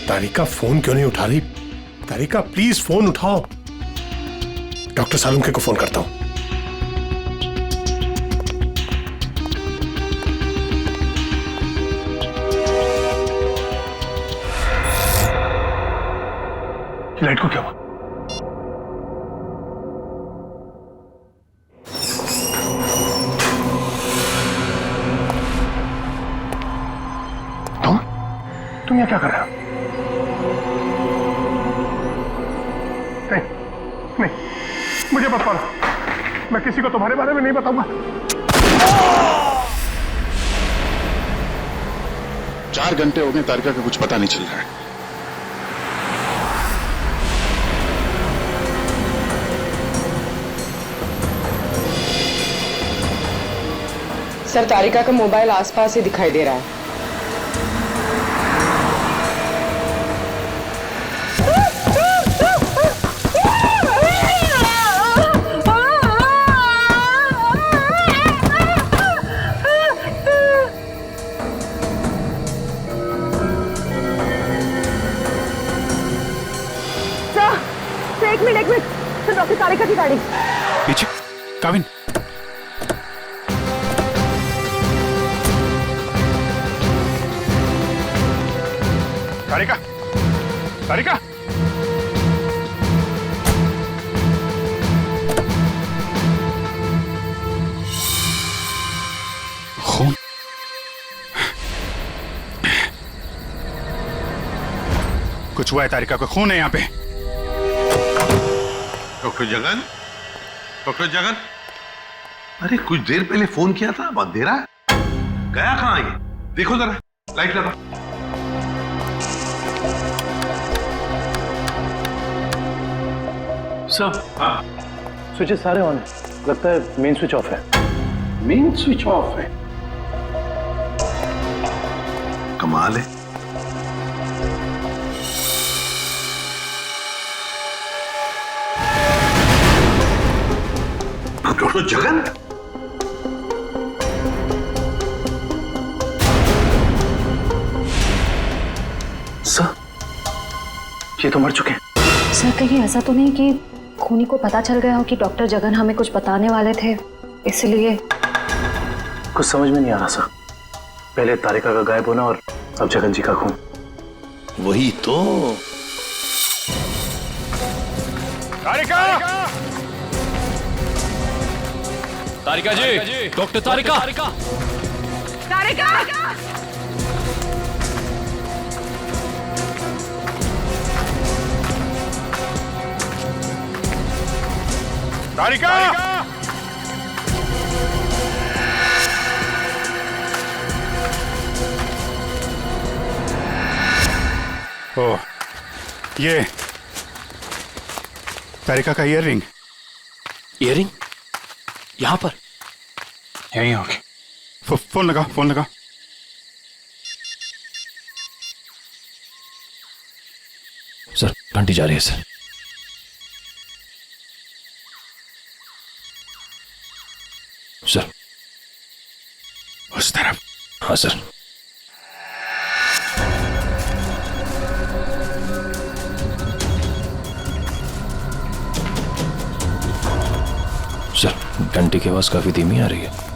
तारिका phone क्यों नहीं उठा रही? तारिका प्लीज फोन उठाओ। डॉक्टर सालुंखे को फोन करता हूं। लाइट को क्या हुआ? तुम यहाँ क्या कर रहे हो? नहीं, मुझे मत मारो। मैं किसी को तुम्हारे बारे में नहीं बताऊंगा। 4 घंटे हो गए, तारिका का कुछ पता नहीं चल रहा है। सर, तारिका का मोबाइल आसपास ही दिखाई दे रहा है। एक मिनट सर, डॉक्टर तारिका की गाड़ी पीछे। काविन, तारिका, तारिका, खून। कुछ हुआ है तारिका को, खून है यहाँ पे। डॉक्टर जगन, डॉक्टर जगन, अरे कुछ देर पहले फोन किया था, अब अंधेरा गया कहाँ ये? देखो जरा, लाइट लगा। सर, स्विचेस सारे ऑन है। लगता है मेन स्विच ऑफ है। मेन स्विच ऑफ है? कमाल है। डॉक्टर जगन, सर, ये तो मर चुके हैं। सर, कहीं ऐसा तो नहीं कि खूनी को पता चल गया हो कि डॉक्टर जगन हमें कुछ बताने वाले थे, इसलिए? कुछ समझ में नहीं आ रहा सर। पहले तारिका का गायब होना और अब जगन जी का खून। वही तो। तारिका! तारिका जी, डॉक्टर तारिका। तारिका! तारिका! ओ, ये तारिका का ईयररिंग। ईयररिंग यहाँ पर? यहीं होगी। फोन लगा, फोन लगा। सर, घंटी जा रही है सर। सर, उस तरफ। हाँ सर। सर, घंटी की आवाज काफी धीमी आ रही है।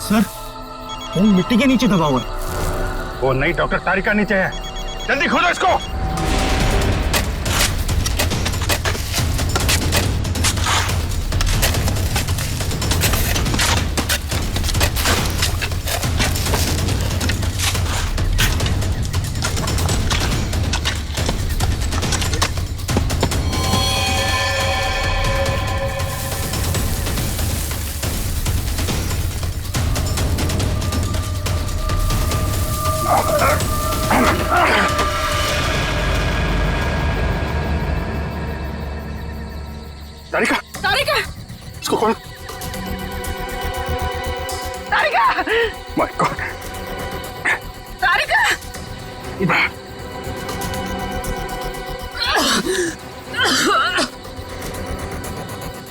सर, वो मिट्टी के नीचे दबा हुआ है। वो नहीं डॉक्टर, तारिका नीचे है। जल्दी खोलो इसको। तारिका, तारिका, इसको कौन? तारिका, माय गॉड, तारिका,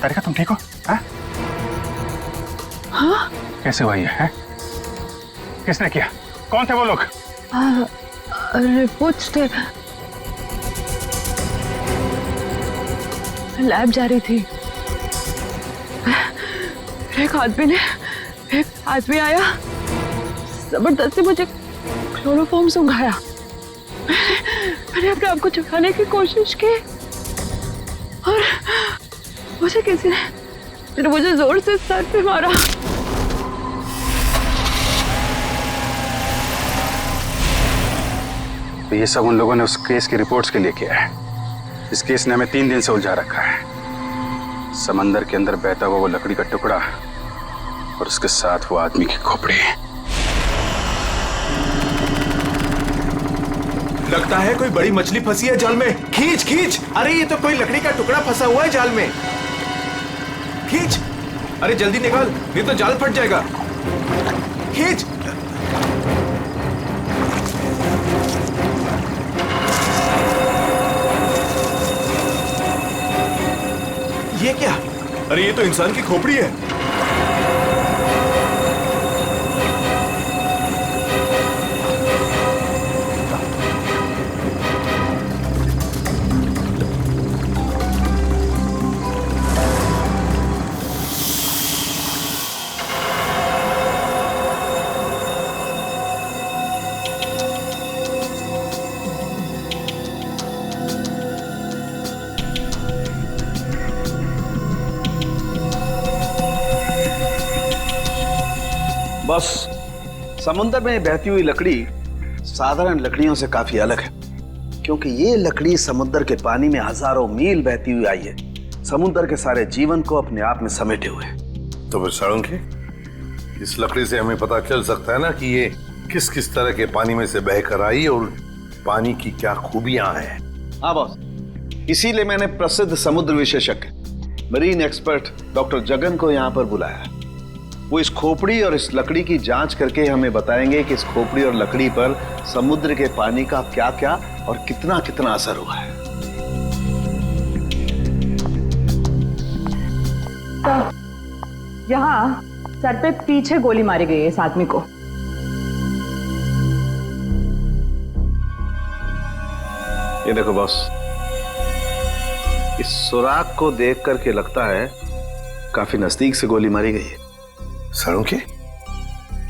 तारिका तुम ठीक हो? हाँ? हाँ? कैसे हुआ ये है? किसने किया? कौन थे वो लोग? रिपोर्ट्स थे, लैब जा रही थी। एक आदमी आया, जबरदस्ती मुझे क्लोरोफॉर्म सुंघाया। मैंने अपने आप को छुपाने की कोशिश की और मुझे जोर से सर पे मारा। तो ये सब उन लोगों ने उस केस की रिपोर्ट्स के लिए किया है। इस केस ने हमें 3 दिन से उलझा रखा है। समंदर के अंदर बहता हुआ वो लकड़ी का टुकड़ा और उसके साथ वो आदमी की खोपड़ी। लगता है कोई बड़ी मछली फंसी है जाल में। खींच खींच, अरे ये तो कोई लकड़ी का टुकड़ा फंसा हुआ है जाल में। खींच, अरे जल्दी निकाल, नहीं तो जाल फट जाएगा। खींच। ये क्या? अरे ये तो इंसान की खोपड़ी है। बस समुद्र में बहती हुई लकड़ी साधारण लकड़ियों से काफी अलग है, क्योंकि ये लकड़ी समुद्र के पानी में हजारों मील बहती हुई आई है, समुद्र के सारे जीवन को अपने आप में समेटे हुए। तो फिर साळुंखे, इस लकड़ी से हमें पता चल सकता है ना कि ये किस किस तरह के पानी में से बहकर आई और पानी की क्या खूबियां हैं। हाँ बॉस, इसीलिए मैंने प्रसिद्ध समुद्र विशेषज्ञ मरीन एक्सपर्ट डॉक्टर जगन को यहाँ पर बुलाया। वो इस खोपड़ी और इस लकड़ी की जांच करके हमें बताएंगे कि इस खोपड़ी और लकड़ी पर समुद्र के पानी का क्या क्या और कितना कितना असर हुआ है। तो यहाँ सर पे पीछे गोली मारी गई है इस आदमी को। ये देखो बॉस, इस सुराग को देख करके लगता है काफी नजदीक से गोली मारी गई है। साळुंखे,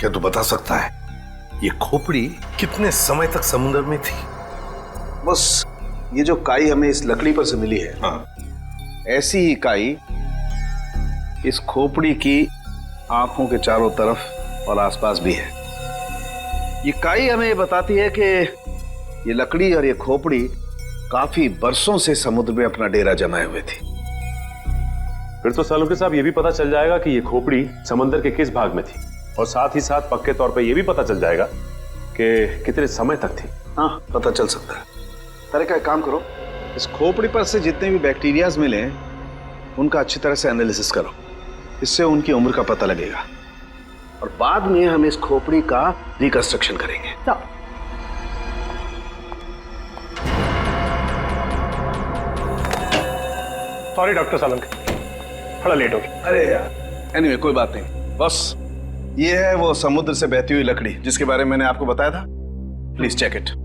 क्या तू बता सकता है ये खोपड़ी कितने समय तक समुद्र में थी? बस ये जो काई हमें इस लकड़ी पर से मिली है, हाँ, ऐसी ही काई इस खोपड़ी की आंखों के चारों तरफ और आसपास भी है। ये काई हमें बताती है कि ये लकड़ी और ये खोपड़ी काफी बरसों से समुद्र में अपना डेरा जमाए हुए थी। फिर तो साळुंखे साहब ये भी पता चल जाएगा कि ये खोपड़ी समंदर के किस भाग में थी, और साथ ही साथ पक्के तौर पे ये भी पता चल जाएगा कि कितने समय तक थी। हाँ, पता चल सकता है। तारिका, एक काम करो, इस खोपड़ी पर से जितने भी बैक्टीरियाज मिले उनका अच्छी तरह से एनालिसिस करो, इससे उनकी उम्र का पता लगेगा और बाद में हम इस खोपड़ी का रिकंस्ट्रक्शन करेंगे। सॉरी डॉक्टर साळुंखे, थोड़ा लेट हो गया। अरे यार, एनीवे कोई बात नहीं। बस ये है वो समुद्र से बहती हुई लकड़ी जिसके बारे में मैंने आपको बताया था। Please check it.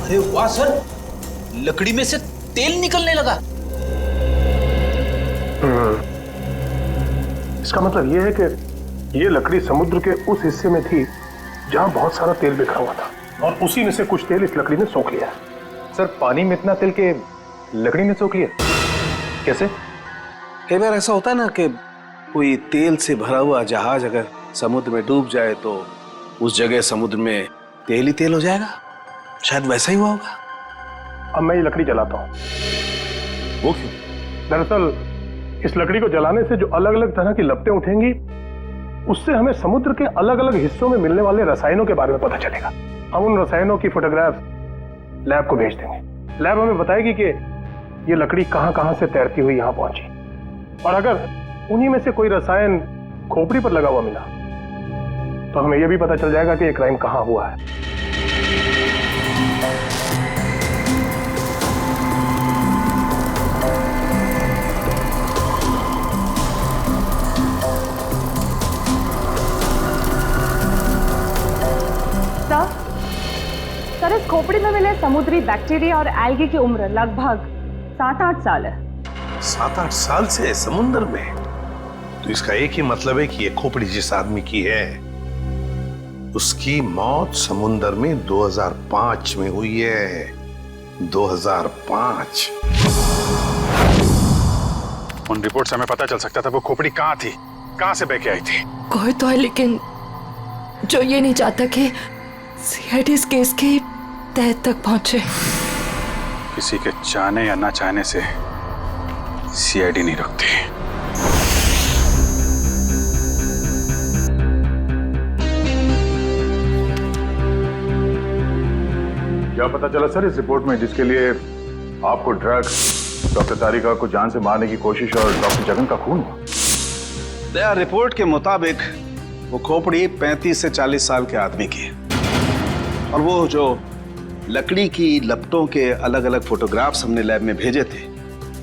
अरे वाह सर, लकड़ी में से तेल निकलने लगा। इसका मतलब यह है कि ये लकड़ी समुद्र के उस हिस्से में थी जहां बहुत सारा तेल बिखरा हुआ था, और उसी में से कुछ तेल इस लकड़ी ने सोख लिया। सर पानी में इतना तेल के लकड़ी ने सोख लिया कैसे? कई बार ऐसा होता है ना कि कोई तेल से भरा हुआ जहाज अगर समुद्र में डूब जाए तो उस जगह समुद्र में तेल ही तेल हो जाएगा। शायद वैसा ही हुआ होगा। अब मैं ये लकड़ी जलाता हूँ। वो क्यों? दरअसल इस लकड़ी को जलाने से जो अलग अलग तरह की लपटें उठेंगी, उससे हमें समुद्र के अलग अलग हिस्सों में मिलने वाले रसायनों के बारे में पता चलेगा। हम उन रसायनों की फोटोग्राफ लैब को भेज देंगे। लैब हमें बताएगी कि ये लकड़ी कहां कहां से तैरती हुई यहां पहुंची, और अगर उन्हीं में से कोई रसायन खोपड़ी पर लगा हुआ मिला तो हमें यह भी पता चल जाएगा कि ये क्राइम कहां हुआ है। सर, इस खोपड़ी में मिले समुद्री बैक्टीरिया और एल्गी की उम्र लगभग 7-8 साल है। 7-8 साल से समुद्र में? तो इसका एक ही मतलब है कि ये खोपड़ी जिस आदमी की है उसकी मौत समुद्र में 2005 में हुई है। 2005। उन रिपोर्ट से हमें पता चल सकता था वो खोपड़ी कहाँ थी, कहाँ से बह के आई थी। कोई तो है लेकिन जो ये नहीं चाहता कि सीआईडी इस केस की तह तक पहुंचे। किसी के चाहने या ना चाहने से सीआईडी नहीं रुकती। क्या पता चला सर इस रिपोर्ट में, जिसके लिए आपको ड्रग्स, डॉक्टर तारिका को जान से मारने की कोशिश और डॉक्टर जगन का खून हुआ? दया रिपोर्ट के मुताबिक वो खोपड़ी 35 से 40 साल के आदमी की है, और वो जो लकड़ी की लपटों के अलग अलग फोटोग्राफ्स हमने लैब में भेजे थे,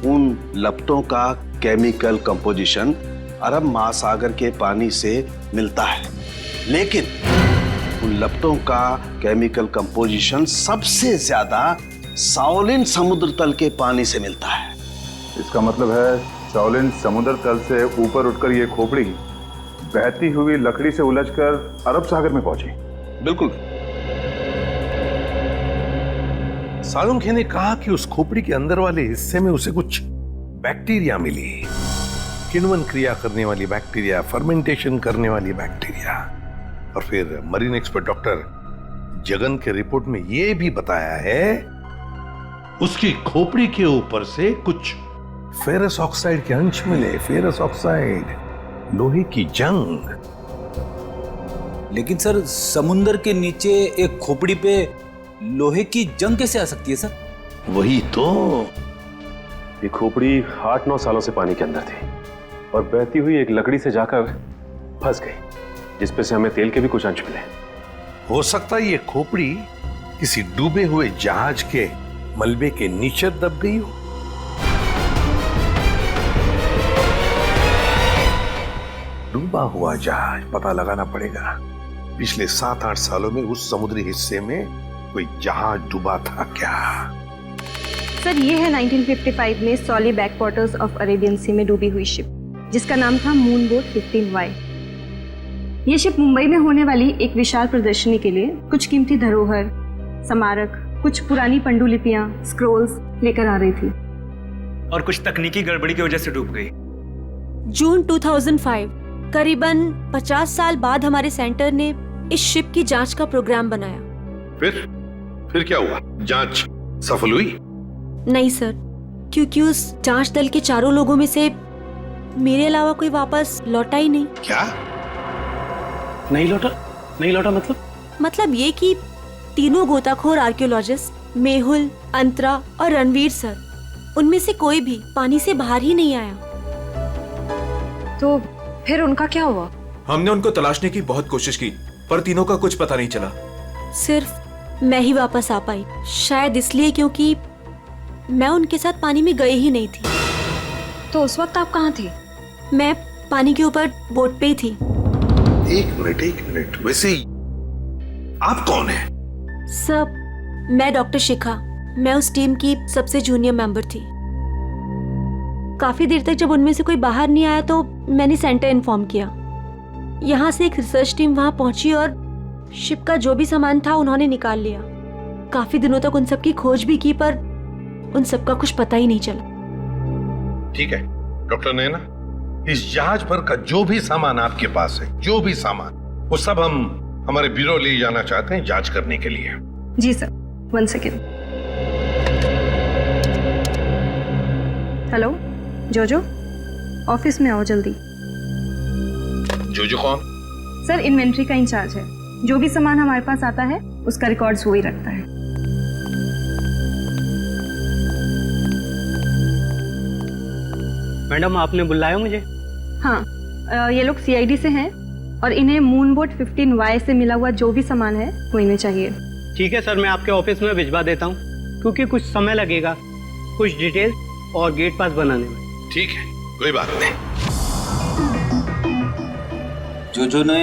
उन लपटों का केमिकल कंपोजिशन अरब महासागर के पानी से मिलता है, लेकिन उन लपटों का केमिकल कंपोजिशन सबसे ज्यादा साओलिन समुद्र तल के पानी से मिलता है। इसका मतलब है साओलिन समुद्र तल से ऊपर उठकर ये खोपड़ी बहती हुई लकड़ी से उलझकर अरब सागर में पहुंची। बिल्कुल। सालुंखे ने कहा कि उस खोपड़ी के अंदर वाले हिस्से में उसे कुछ बैक्टीरिया मिली, किण्वन क्रिया करने वाली बैक्टीरिया, फर्मेंटेशन करने वाली बैक्टीरिया। और फिर मरीन एक्सपर्ट डॉक्टर जगन के रिपोर्ट में यह भी बताया है उसकी खोपड़ी के ऊपर से कुछ फेरस ऑक्साइड के अंश मिले। फेरस ऑक्साइड, लोहे की जंग। लेकिन सर, समुद्र के नीचे एक खोपड़ी पे लोहे की जंग कैसे आ सकती है सर? वही तो। ये खोपड़ी 8-9 सालों से पानी के अंदर थी और बहती हुई एक लकड़ी से जाकर फंस गई, जिसपे से हमें तेल के भी कुछ अंश मिले। हो सकता है ये खोपड़ी किसी डूबे हुए जहाज के मलबे के नीचे दब गई हो। डूबा हुआ जहाज, पता लगाना पड़ेगा पिछले 7-8 सालों में उस समुद्री हिस्से में कोई जहाज डूबा था क्या। सर, ये है 1955 में सॉली बैकवाटर्स ऑफ अरेबियन सी में डूबी हुई शिप, जिसका नाम था मून बोट 15Y। ये शिप मुंबई में होने वाली एक विशाल प्रदर्शनी के लिए कुछ कीमती धरोहर, स्मारक, कुछ पुरानी पंडुलिपियां, स्क्रोल्स लेकर आ रही थी, और कुछ तकनीकी गड़बड़ी की वजह से डूब गई। जून 2005, करीबन 50 साल बाद हमारे सेंटर ने इस शिप की जांच का प्रोग्राम बनाया। फिर क्या हुआ? जांच सफल हुई? नहीं सर, क्योंकि उस जांच दल के चारों लोगों में से मेरे अलावा कोई वापस लौटा ही नहीं। क्या? नहीं लौटा मतलब ये कि तीनों गोताखोर आर्कियोलॉजिस्ट, मेहुल, अंतरा और रणवीर सर, उनमें से कोई भी पानी से बाहर ही नहीं आया। तो फिर उनका क्या हुआ? हमने उनको तलाशने की बहुत कोशिश की, पर तीनों का कुछ पता नहीं चला। सिर्फ मैं ही वापस आ पाई, शायद इसलिए क्योंकि मैं उनके साथ पानी में गई ही नहीं थी। तो उस वक्त आप कहाँ थी? मैं पानी के ऊपर बोट पे ही थी। एक मिनट, वैसे आप कौन है? सब मैं डॉक्टर शिखा, मैं उस टीम की सबसे जूनियर मेंबर थी। काफी देर तक जब उनमें से कोई बाहर नहीं आया तो मैंने सेंटर इन्फॉर्म किया। यहाँ से एक रिसर्च टीम वहां पहुंची और शिप का जो भी सामान था उन्होंने निकाल लिया। काफी दिनों तक उन सब की खोज भी की पर उन सब का कुछ पता ही नहीं चला। ठीक है डॉक्टर नैना, इस जहाज पर का जो भी सामान आपके पास है, जो भी सामान, वो सब हम हमारे ब्यूरो ले जाना चाहते हैं जांच करने के लिए। जी सर, 1 सेकेंड। हेलो जोजो, ऑफिस में आओ जल्दी। जोजो कौन? सर इन्वेंट्री का इंचार्ज है। जो भी सामान हमारे पास आता है उसका रिकॉर्ड्स वो ही रखता है। मैडम आपने बुलाया मुझे? हाँ, ये लोग सीआईडी से हैं और इन्हें मून बोट 15Y से मिला हुआ जो भी सामान है वो इन्हें चाहिए। ठीक है सर, मैं आपके ऑफिस में भिजवा देता हूँ क्योंकि कुछ समय लगेगा कुछ डिटेल और गेट पास बनाने में। ठीक है, कोई बात नहीं। जो ने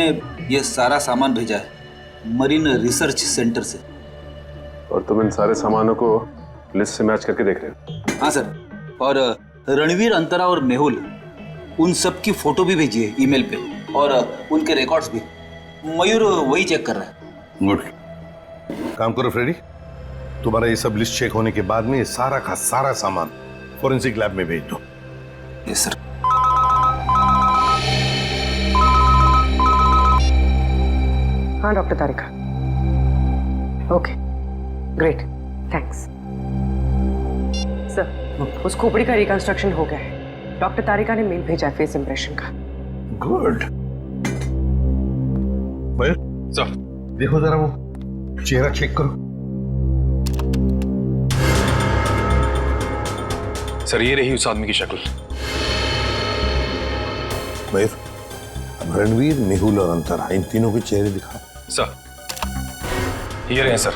ये सारा सामान भेजा है मरीन रिसर्च सेंटर से। और तुम इन सारे सामानों को लिस्ट से मैच करके देख रहे हो? हाँ सर, और रणवीर, अंतरा और मेहुल, उन सब की फोटो भी भेजी है ईमेल पे और उनके रिकॉर्ड्स भी। मयूर वही चेक कर रहा है। गुड, काम करो फ्रेडी, तुम्हारा ये सब लिस्ट चेक होने के बाद में ये सारा का सारा सामान फोरेंसिक लैब में भेज दो। Yes sir. हाँ doctor Tarika. Okay great, thanks sir. उस खोपड़ी का रिकंस्ट्रक्शन हो गया है। डॉक्टर तारिका ने मेल भेजा फेस इंप्रेशन का। गुड। मयूर सर, देखो जरा वो चेहरा चेक करो। सर ये रही उस आदमी की शक्ल। मयूर, अब रणवीर, मेहुल और अंतरा, इन तीनों के चेहरे दिखाओ। सर ये रहे सर।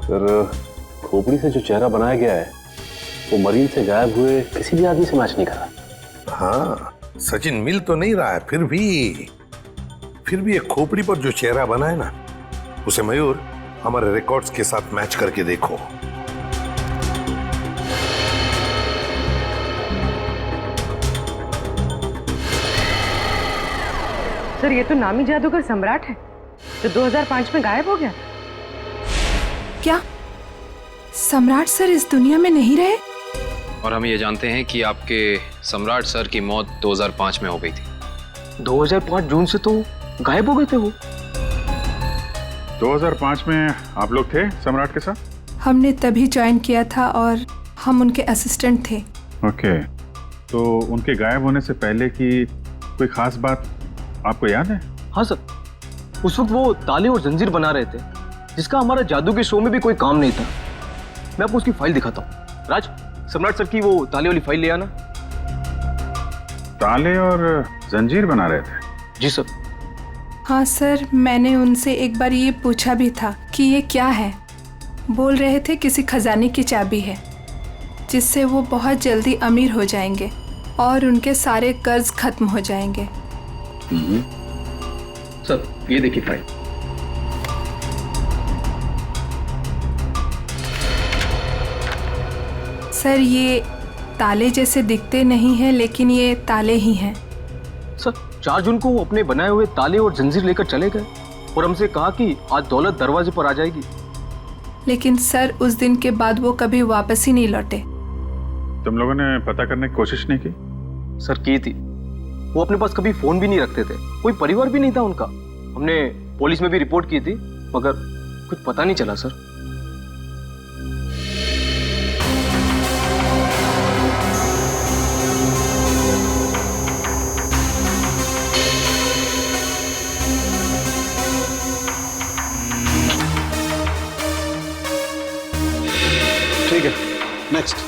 सर खोपड़ी से जो चेहरा बनाया गया है वो मरीन से गायब हुए किसी भी आदमी से मैच नहीं करा। हाँ सचिन, मिल तो नहीं रहा है, फिर भी एक खोपड़ी पर जो चेहरा बना है ना, उसे मयूर हमारे रिकॉर्ड्स के साथ मैच करके देखो। सर ये तो नामी जादूगर सम्राट है जो 2005 में गायब हो गया। क्या सम्राट सर इस दुनिया में नहीं रहे? और हम ये जानते हैं कि आपके सम्राट सर की मौत 2005 में हो गई थी। 2005 जून से तो गायब हो गए थे वो। 2005 में आप लोग थे सम्राट के साथ? हमने तभी ज्वाइन किया था और हम उनके असिस्टेंट थे। ओके, तो उनके गायब होने से पहले की कोई खास बात आपको याद है? हाँ सर, उस वक्त वो ताले और जंजीर बना रहे थे जिसका हमारा जादू के शो में भी कोई काम नहीं था। मैं आपको उसकी फाइल दिखाता हूँ। राज, सम्राट सर की वो ताले वाली फाइल ले आना। ताले और जंजीर बना रहे थे? जी सर। हाँ सर, मैंने उनसे एक बार ये पूछा भी था कि ये क्या है। बोल रहे थे किसी खजाने की चाबी है जिससे वो बहुत जल्दी अमीर हो जाएंगे और उनके सारे कर्ज खत्म हो जाएंगे। सर ये देखिए फाइल। सर ये ताले जैसे दिखते नहीं हैं लेकिन ये ताले ही हैं। सर 4 जून को वो अपने बनाए हुए ताले और जंजीर लेकर चले गए और हमसे कहा कि आज दौलत दरवाजे पर आ जाएगी। लेकिन सर उस दिन के बाद वो कभी वापस ही नहीं लौटे। तुम लोगों ने पता करने की कोशिश नहीं की? सर की थी। वो अपने पास कभी फोन भी नहीं रखते थे, कोई परिवार भी नहीं था उनका। हमने पुलिस में भी रिपोर्ट की थी मगर कुछ पता नहीं चला सर। ठीक है, नेक्स्ट।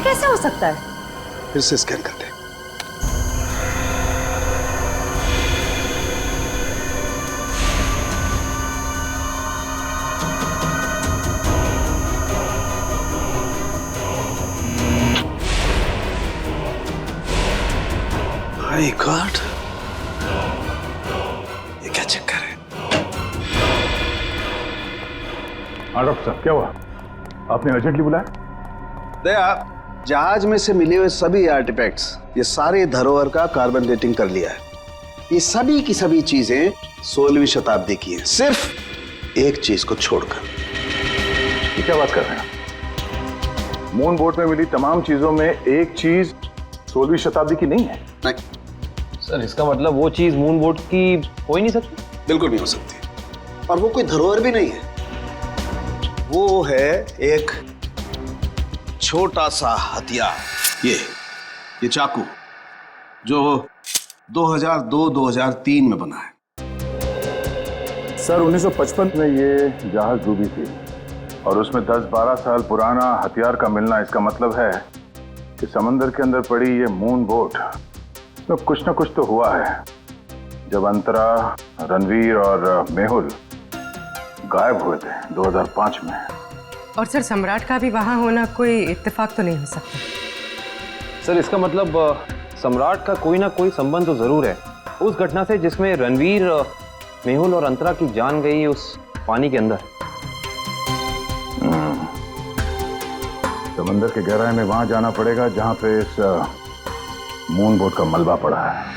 कैसे हो सकता है? फिर से स्कैन करते हैं। माय गॉड, ये क्या चक्कर है? हाँ डॉक्टर साहब, क्या हुआ? आपने अर्जेंटली बुलाया? दया, जहाज में से मिले हुए सभी आर्टिफैक्ट्स, ये सारे धरोहर का कार्बन डेटिंग कर लिया है। ये सभी की सभी चीजें 16वीं शताब्दी की हैं, सिर्फ एक चीज को छोड़कर। ये क्या बात कर रहे हैं? मून बोट में मिली तमाम चीजों में एक चीज 16वीं शताब्दी की नहीं है? नहीं सर, इसका मतलब वो चीज मून बोट की हो ही नहीं सकती? बिल्कुल नहीं हो सकती, और वो कोई धरोहर भी नहीं है। वो है एक छोटा सा हथियार, ये चाकू जो 2002-2003 में बना है। सर 1955 में ये जहाज डूबी थी और उसमें 10-12 साल पुराना हथियार का मिलना, इसका मतलब है कि समंदर के अंदर पड़ी ये मून बोट में कुछ ना कुछ तो हुआ है। जब अंतरा, रणवीर और मेहुल गायब हुए थे 2005 में। और सर सम्राट का भी वहां होना कोई इत्तेफाक तो नहीं हो सकता। सर इसका मतलब सम्राट का कोई ना कोई संबंध तो जरूर है उस घटना से जिसमें रणवीर, मेहुल और अंतरा की जान गई उस पानी के अंदर। समंदर के गहराई में वहां जाना पड़ेगा जहां पे इस मून बोट का मलबा पड़ा है।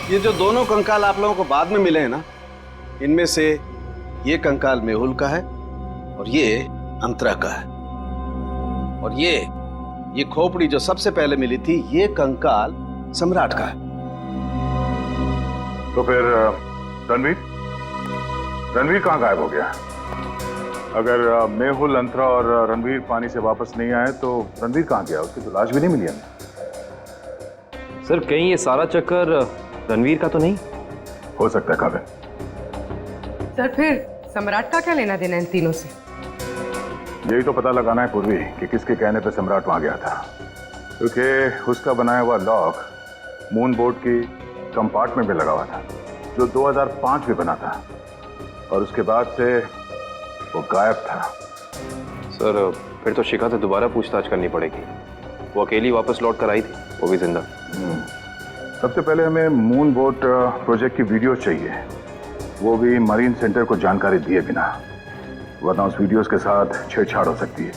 ये जो दोनों कंकाल आप लोगों को बाद में मिले हैं ना, इनमें से ये कंकाल मेहुल का है और ये अंतरा का है। और ये खोपड़ी जो सबसे पहले मिली थी, ये कंकाल सम्राट का है। तो फिर रणवीर कहाँ गायब हो गया? अगर मेहुल, अंतरा और रणवीर पानी से वापस नहीं आए तो रणवीर कहाँ गया? उसकी तो लाश भी नहीं मिली हमें। सर कहीं ये सारा चक्कर रणवीर का तो नहीं? हो सकता है काबिल। सर फिर सम्राट का क्या लेना देना इन तीनों से? यही तो पता लगाना है पूर्वी कि किसके कहने पे सम्राट वहां गया था, क्योंकि उसका बनाया हुआ लॉक मून बोर्ड की कंपार्टमेंट में लगा हुआ था, जो 2005 में बना था, और उसके बाद से वो गायब था। सर फिर तो शिखा से दोबारा पूछताछ करनी पड़ेगी। वो अकेली वापस लौट कर आई थी, वो भी जिंदा। सबसे पहले हमें मून बोट प्रोजेक्ट की वीडियो चाहिए, वो भी मरीन सेंटर को जानकारी दिए बिना, वरना उस वीडियोस के साथ छेड़छाड़ हो सकती है।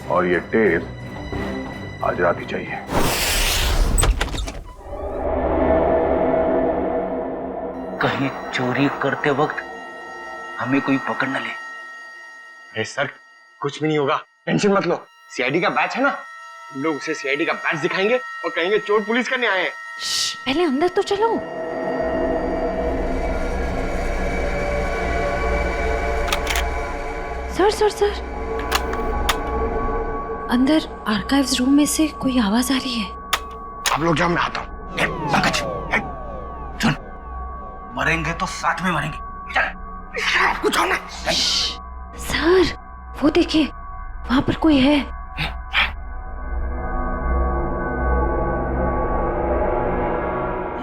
और ये टेप आज रात ही चाहिए। कहीं चोरी करते वक्त हमें कोई पकड़ न ले। अरे सर, कुछ भी नहीं होगा, टेंशन मत लो। सीआईडी का बैच है ना, हम लोग उसे सीआईडी का बैच दिखाएंगे और कहेंगे चोर पुलिस करने आए हैं। पहले अंदर तो चलो। सर अंदर आर्काइव्स रूम में से कोई आवाज आ रही है। अब लोग जाओ, मैं आता हूँ। सुन, मरेंगे तो साथ में मरेंगे। चल कुछ होना। सर वो देखिए, वहां पर कोई है।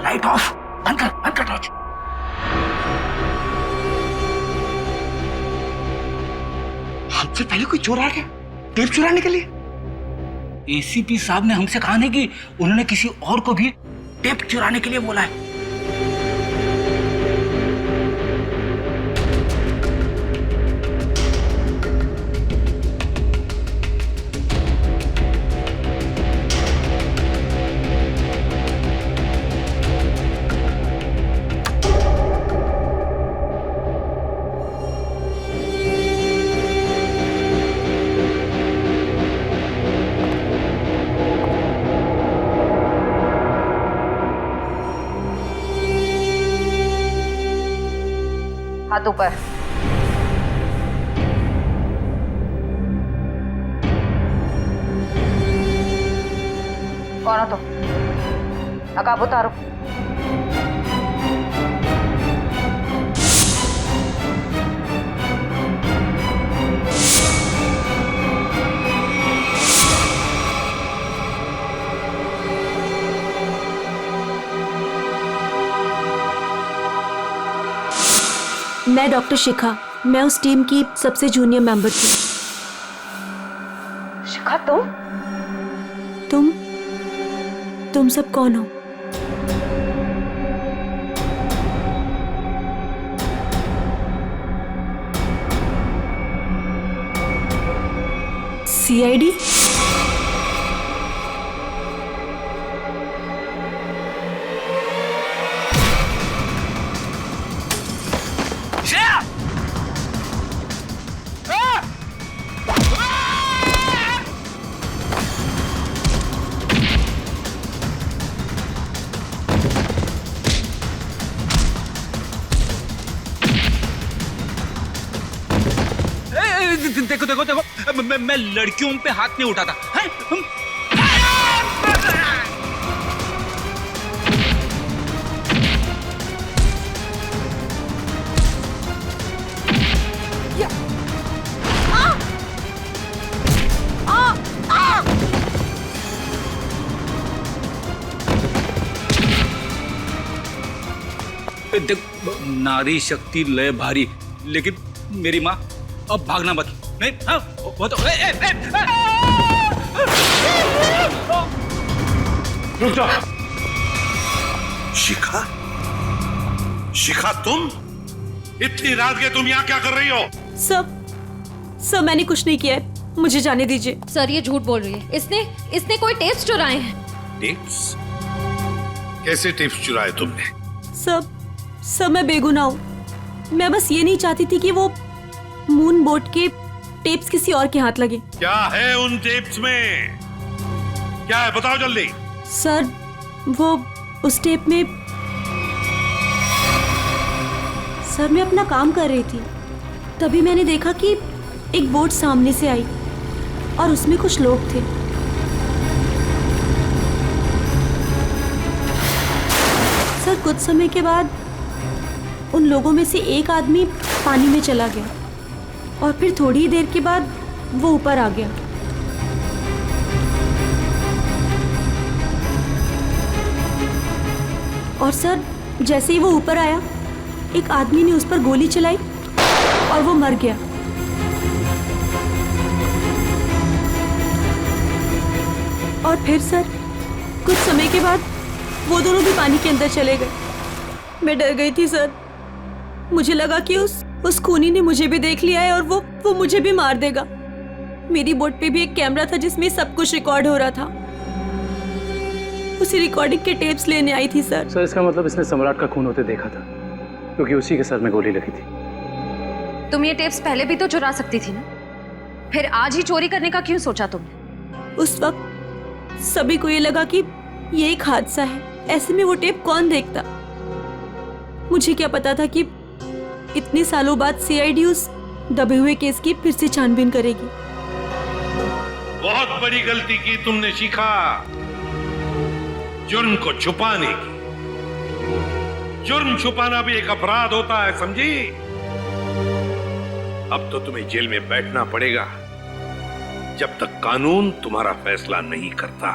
लाइट ऑफ, बंद कर टॉर्च। हमसे पहले कोई चोर आ गया टेप चुराने के लिए। एसीपी साहब ने हमसे कहा नहीं कि उन्होंने किसी और को भी टेप चुराने के लिए बोला है। हाथ ऊपर। कौन हो तुम? नकाब उतारो। मैं डॉक्टर शिखा, मैं उस टीम की सबसे जूनियर मेंबर थी। शिखा तुम सब कौन हो? सीआईडी? देखो मैं लड़कियों पे हाथ नहीं उठाता है? नारी शक्ति लय भारी, लेकिन मेरी माँ अब भागना मत। नहीं, हाँ, वो तो रुक जाओ। शिखा तुम इतनी रात के तुम यहाँ क्या कर रही हो? सब मैंने कुछ नहीं किया है, मुझे जाने दीजिए। सर ये झूठ बोल रही है, इसने कोई टेप्स चुराए हैं। टेप्स? कैसे टिप्स चुराए तुमने? सब मैं बेगुनाह हूँ। मैं बस ये नहीं चाहती थी कि वो मून बोट के टेप्स किसी और के हाथ लगे। क्या है उन टेप्स में? क्या है बताओ जल्दी। सर वो उस टेप में सर मैं अपना काम कर रही थी, तभी मैंने देखा कि एक बोट सामने से आई और उसमें कुछ लोग थे। सर कुछ समय के बाद उन लोगों में से एक आदमी पानी में चला गया और फिर थोड़ी ही देर के बाद वो ऊपर आ गया। और सर जैसे ही वो ऊपर आया, एक आदमी ने उस पर गोली चलाई और वो मर गया। और फिर सर कुछ समय के बाद वो दोनों भी पानी के अंदर चले गए। मैं डर गई थी सर, मुझे लगा कि उस खूनी ने मुझे भी देख लिया है और वो मुझे भी मार देगा। मेरी बोट पे भी एक कैमरा था जिसमें सब कुछ रिकॉर्ड हो रहा था। उसी रिकॉर्डिंग के टेप्स लेने आई थी सर। सर इसका मतलब इसने सम्राट का खून होते देखा था, क्योंकि उसी के सर में गोली लगी थी। तुम ये टेप्स पहले भी तो चुरा सकती थी ना, फिर आज ही चोरी करने का क्यों सोचा तुमने? उस वक्त सभी को ये लगा कि ये एक हादसा है, ऐसे में वो टेप कौन देखता। मुझे क्या पता था कि इतने सालों बाद सीआईडी उस दबे हुए केस की फिर से छानबीन करेगी। बहुत बड़ी गलती की तुमने शिखा, जुर्म को छुपाने की। जुर्म छुपाना भी एक अपराध होता है, समझी? अब तो तुम्हें जेल में बैठना पड़ेगा जब तक कानून तुम्हारा फैसला नहीं करता।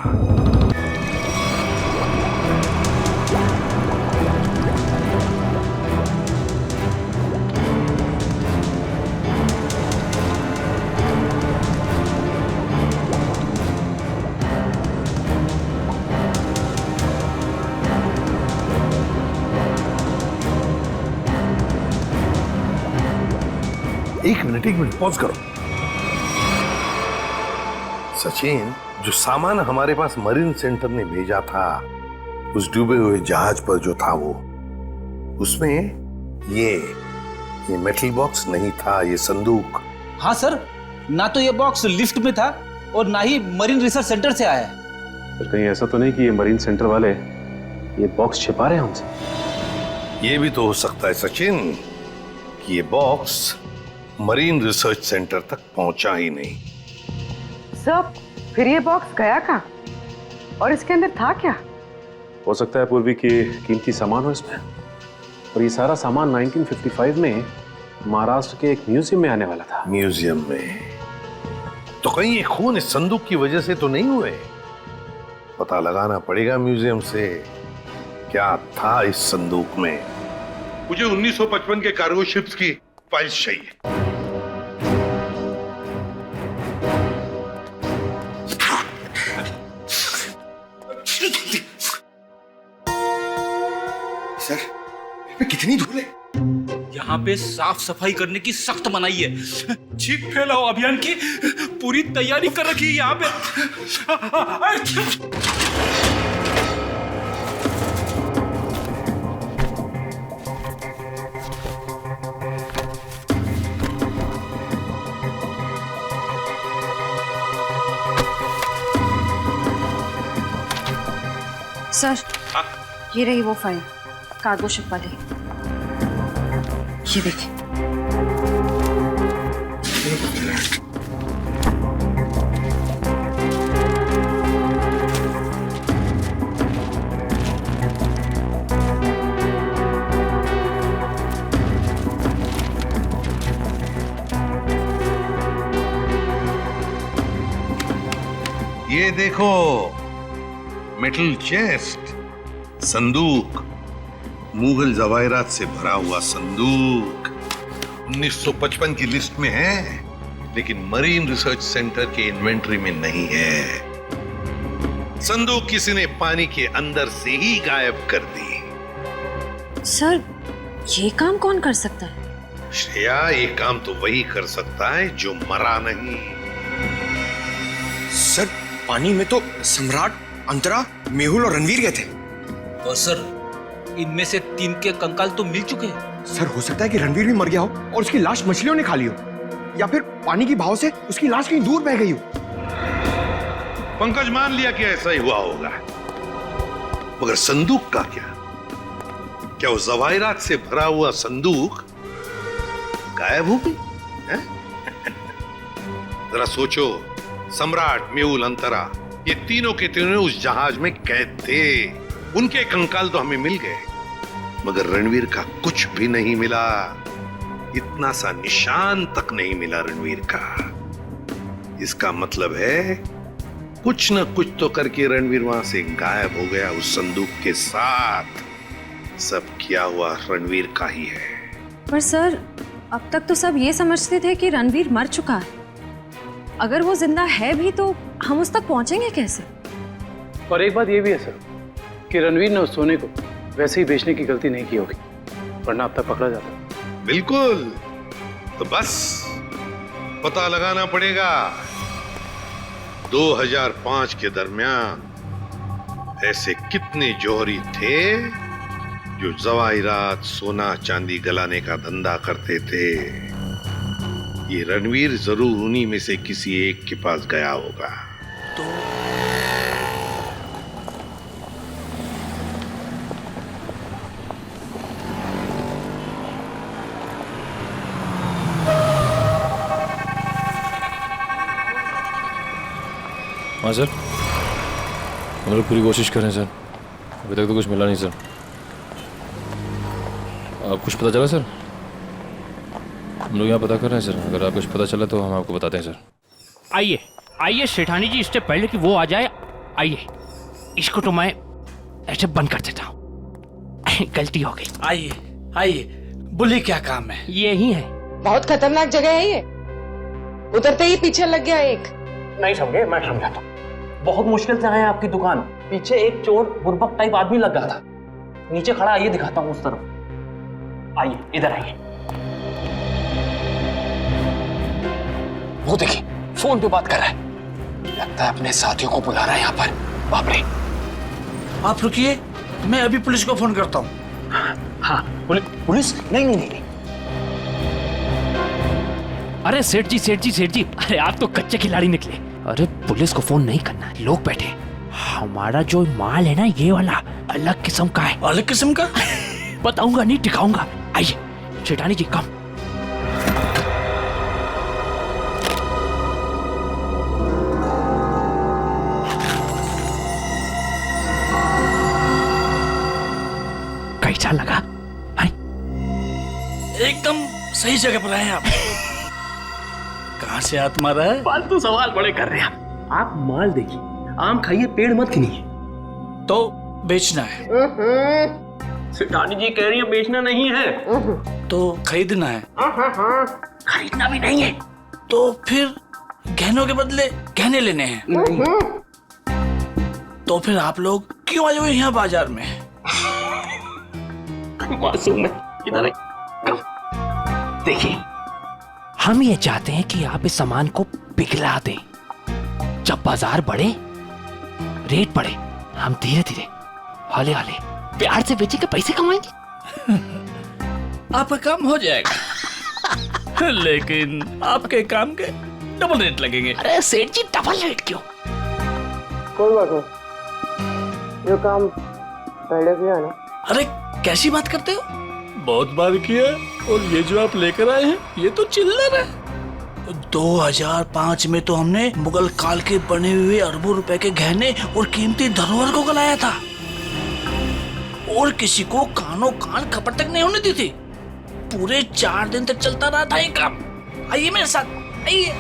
एक मिनट पॉज करो। सचिन, जो सामान हमारे पास मरीन सेंटर ने भेजा था उस डूबे हुए जहाज पर जो था वो, उसमें ये मेटल बॉक्स नहीं था, ये संदूक। हाँ सर, ना तो ये बॉक्स लिफ्ट में था और ना ही मरीन रिसर्च सेंटर से आया है। सर कहीं ऐसा तो नहीं कि ये मरीन सेंटर वाले ये बॉक्स छिपा रहे हैं हमसे? ये भी तो हो सकता है सचिन कि ये बॉक्स मरीन रिसर्च सेंटर तक पहुंचा ही नहीं। सब फिर ये बॉक्स गया कहाँ और इसके अंदर था क्या? हो सकता है पूर्वी कि कीमती सामान हो इसमें, और ये सारा सामान 1955 में महाराष्ट्र के एक म्यूजियम में आने वाला था। म्यूजियम में? तो कहीं ये खून इस संदूक की वजह से तो नहीं हुए? पता लगाना पड़ेगा म्यूजियम से क्या था इस संदूक में। मुझे 1955 के कार्गो शिप्स की फाइल्स चाहिए। सर कितनी धूल है? यहाँ पे साफ सफाई करने की सख्त मनाही है। चीख फैलाओ अभियान की पूरी तैयारी कर रखी है यहाँ पे। सर ये रही वो फाइल, कार्गो शिप वाली। ये देखिए। ये देखो, मेटल चेस्ट, संदूक, मुगल जवाहरात से भरा हुआ संदूक 1955 की लिस्ट में है, लेकिन मरीन रिसर्च सेंटर के इन्वेंटरी में नहीं है। संदूक किसी ने पानी के अंदर से ही गायब कर दी। सर ये काम कौन कर सकता है? श्रेया, ये काम तो वही कर सकता है जो मरा नहीं। सर पानी में तो सम्राट, अंतरा, मेहुल और रणवीर गए थे। और सर, इनमें से 3 के कंकाल तो मिल चुके हैं। सर, हो सकता है कि रणवीर भी मर गया हो और उसकी लाश मछलियों ने खा ली हो, या फिर पानी की बहाव से उसकी लाश कहीं दूर बह गई हो। पंकज मान लिया कि ऐसा ही हुआ होगा, मगर संदूक का क्या? क्या वो जवाहिरात से भरा हुआ संदूक गायब हो गई? जरा सोचो, सम्राट, मेहुल, अंतरा, ये तीनों के तीनों उस जहाज में कैद थे। उनके कंकाल तो हमें मिल गए, मगर रणवीर का कुछ भी नहीं मिला। इतना सा निशान तक नहीं मिला रणवीर का। इसका मतलब है कुछ न कुछ तो करके रणवीर वहां से गायब हो गया उस संदूक के साथ। सब किया हुआ रणवीर का ही है। पर सर, अब तक तो सब ये समझते थे कि रणवीर मर चुका है। अगर वो जिंदा है भी तो हम उस तक पहुंचेंगे कैसे? और एक बात ये भी है सर कि रणवीर ने उस सोने को वैसे ही बेचने की गलती नहीं की होगी, वरना अब तक पकड़ा जाता। बिल्कुल। तो बस पता लगाना पड़ेगा 2005 के दरमियान ऐसे कितने जौहरी थे जो जवाहिरात, सोना चांदी गलाने का धंधा करते थे। ये रणवीर जरूर उन्हीं में से किसी एक के पास गया होगा। हाँ सर, हम लोग पूरी कोशिश कर रहे हैं सर, अभी तक तो कुछ मिला नहीं सर। आप कुछ पता चला सर? हम लोग यहाँ पता कर रहे हैं सर, अगर आप कुछ पता चला तो हम आपको बताते हैं सर। आइए आइए सेठानी जी, इससे पहले कि वो आ जाए, आइए इसको तो मैं ऐसे बंद कर देता हूँ। गलती हो गई। आइए आइए, बोलिए क्या काम है? ये ही है। बहुत खतरनाक जगह है ये, उतरते ही पीछे लग गया एक। नहीं समझे, मैं समझाता हूँ। बहुत मुश्किल से आए आपकी दुकान, पीछे एक चोर बुर्बक टाइप आदमी लग गया था, नीचे खड़ा। आइए दिखाता हूँ उस तरफ, आइए इधर आइए। वो देखिए फोन पे बात कर रहा है, लगता है अपने साथियों को बुला रहा है यहाँ पर। बाप रे। आप रुकिए, मैं अभी पुलिस को फोन करता हूँ। हाँ पुलिस? नहीं। अरे सेठ जी, अरे आप तो कच्चे खिलाड़ी निकले। अरे पुलिस को फोन नहीं करना, लोग बैठे। हमारा जो माल है ना, ये वाला अलग किस्म का है। अलग किस्म का? बताऊंगा नहीं, दिखाऊंगा। आइए सेठानी जी, कम। कैसा लगा? एकदम सही जगह पर आए आप। कहाँ से हाथ मारा है? फालतू सवाल बड़े कर रहे हैं आप। माल देखिए, आम खाइए, पेड़ मत गिनिए। तो बेचना है? सेठानी जी कह रही है बेचना नहीं है, तो खरीदना है? खरीदना भी नहीं है। तो फिर गहनों के बदले गहने लेने हैं? तो फिर आप लोग क्यों आए हुए यहाँ बाजार में? मासूम है, इधर देखिए, हम ये चाहते हैं कि आप इस सामान को पिघला दें। जब बाजार बढ़े, रेट बढ़े, हम धीरे धीरे हौले हौले प्यार से बेचेंगे, पैसे कमाएंगे। आपका काम हो जाएगा। लेकिन आपके काम के डबल रेट लगेंगे। अरे सेठ जी, डबल रेट क्यों? कोई बात नहीं, ये काम पहले किया ना। अरे कैसी बात करते हो? बहुत बार किया, और ये जो आप लेकर आए हैं, ये तो चिल्लर है। 2005 में तो हमने मुगल काल के बने हुए अरबों रुपए के गहने और कीमती धरोहर को गलाया था, और किसी को कानों कान खबर तक नहीं होने दी थी। पूरे 4 दिन तक चलता रहा था ये काम। आइए मेरे साथ, आइए।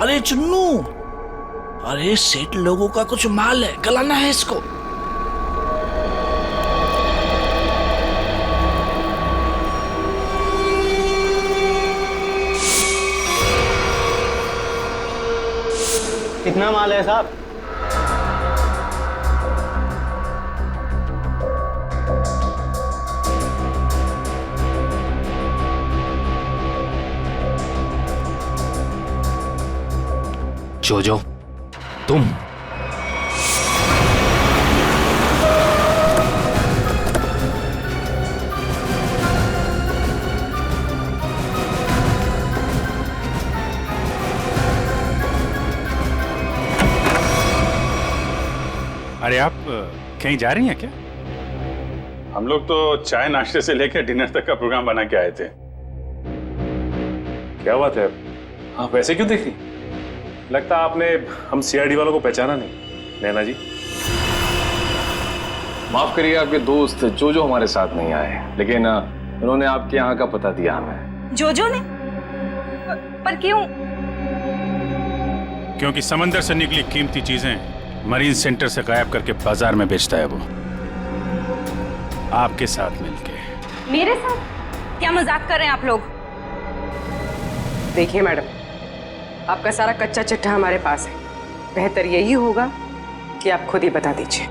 अरे चुन्नू, अरे सेठ लोगों का कुछ माल है, गलाना है इसको। कितना माल है साहब? जोजो, तुम अरे आप कहीं जा रही हैं क्या? हम लोग तो चाय नाश्ते से लेकर डिनर तक का प्रोग्राम बना के आए थे। क्या बात है, आप ऐसे क्यों देख रही? लगता आपने हम सीआईडी वालों को पहचाना नहीं। नैना जी, माफ करिए, आपके दोस्त जोजो हमारे साथ नहीं आए, लेकिन उन्होंने आपके यहाँ का पता दिया हमें। जोजो ने? पर क्यों? क्योंकि समंदर से निकली कीमती चीजें मरीन सेंटर से गायब करके बाजार में बेचता है वो, आपके साथ मिलके। मेरे साथ? क्या मजाक कर रहे हैं आप लोग? देखिए मैडम, आपका सारा कच्चा चिट्ठा हमारे पास है। बेहतर यही होगा कि आप खुद ही बता दीजिए।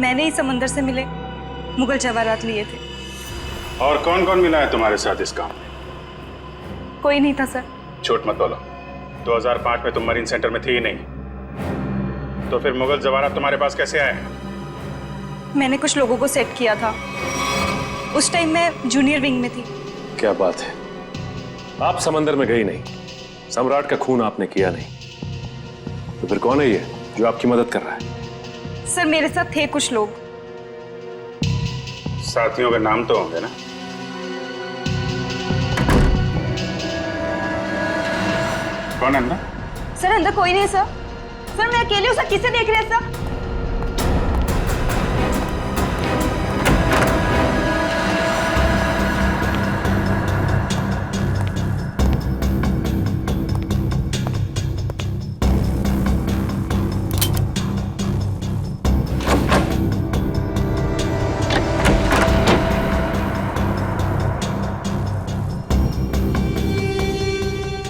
मैंने ही समंदर से मिले मुगल जवाहरात लिए थे। और कौन कौन मिला है तुम्हारे साथ इस काम में? कोई नहीं था सर। झूठ मत बोलो, 2005 में तुम मरीन सेंटर में थी ही नहीं, तो फिर मुगल जवाहरात तुम्हारे पास कैसे आए? मैंने कुछ लोगों को सेट किया था। उस टाइम मैं जूनियर विंग में थी। क्या बात है, आप समंदर में गई नहीं, सम्राट का खून आपने किया नहीं, तो फिर कौन है ये जो आपकी मदद कर रहा है? सर मेरे साथ थे कुछ लोग। साथियों के नाम तो होंगे ना? कौन है अंदर? सर अंदर कोई नहीं सर। सर मैं अकेली हूँ सर, किसे देख रहे हैं सर?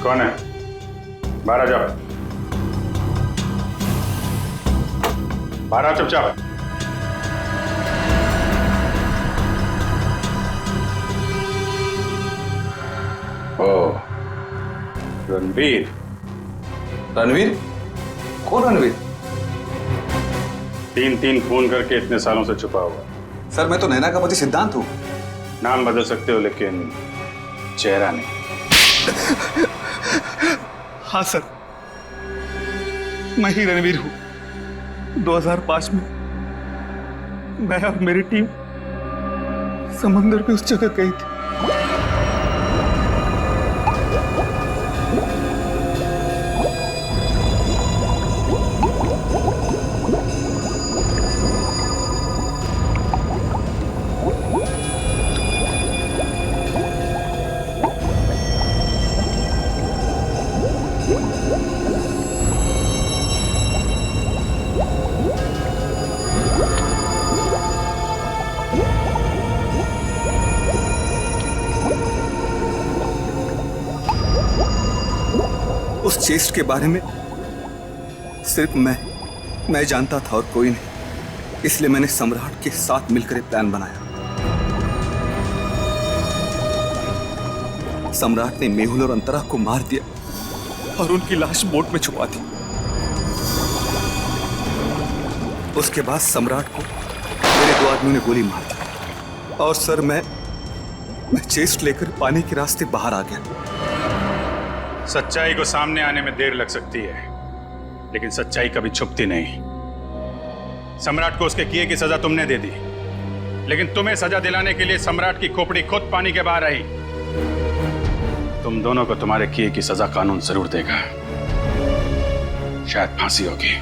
कौन है? बाहर आ जाओ, बाहर आओ चुपचाप। ओ, रणवीर। रणवीर? कौन रणवीर? तीन फोन करके इतने सालों से छुपा हुआ। सर मैं तो नैना का पति सिद्धांत हूँ। नाम बदल सकते हो लेकिन चेहरा नहीं। हाँ सर, मैं ही रणवीर हूँ। 2005 में मैं और मेरी टीम समंदर पे उस जगह गई थी। उस चेस्ट के बारे में सिर्फ मैं जानता था और कोई नहीं, इसलिए मैंने सम्राट के साथ मिलकर एक प्लान बनाया। सम्राट ने मेहुल और अंतरा को मार दिया और उनकी लाश बोट में छुपा दी। उसके बाद सम्राट को मेरे 2 आदमियों ने गोली मार दी और सर मैं चेस्ट लेकर पानी के रास्ते बाहर आ गया। सच्चाई को सामने आने में देर लग सकती है, लेकिन सच्चाई कभी छुपती नहीं। सम्राट को उसके किए की सजा तुमने दे दी, लेकिन तुम्हें सजा दिलाने के लिए सम्राट की खोपड़ी खुद पानी के बाहर आई। तुम दोनों को तुम्हारे किए की सजा कानून जरूर देगा, शायद फांसी होगी।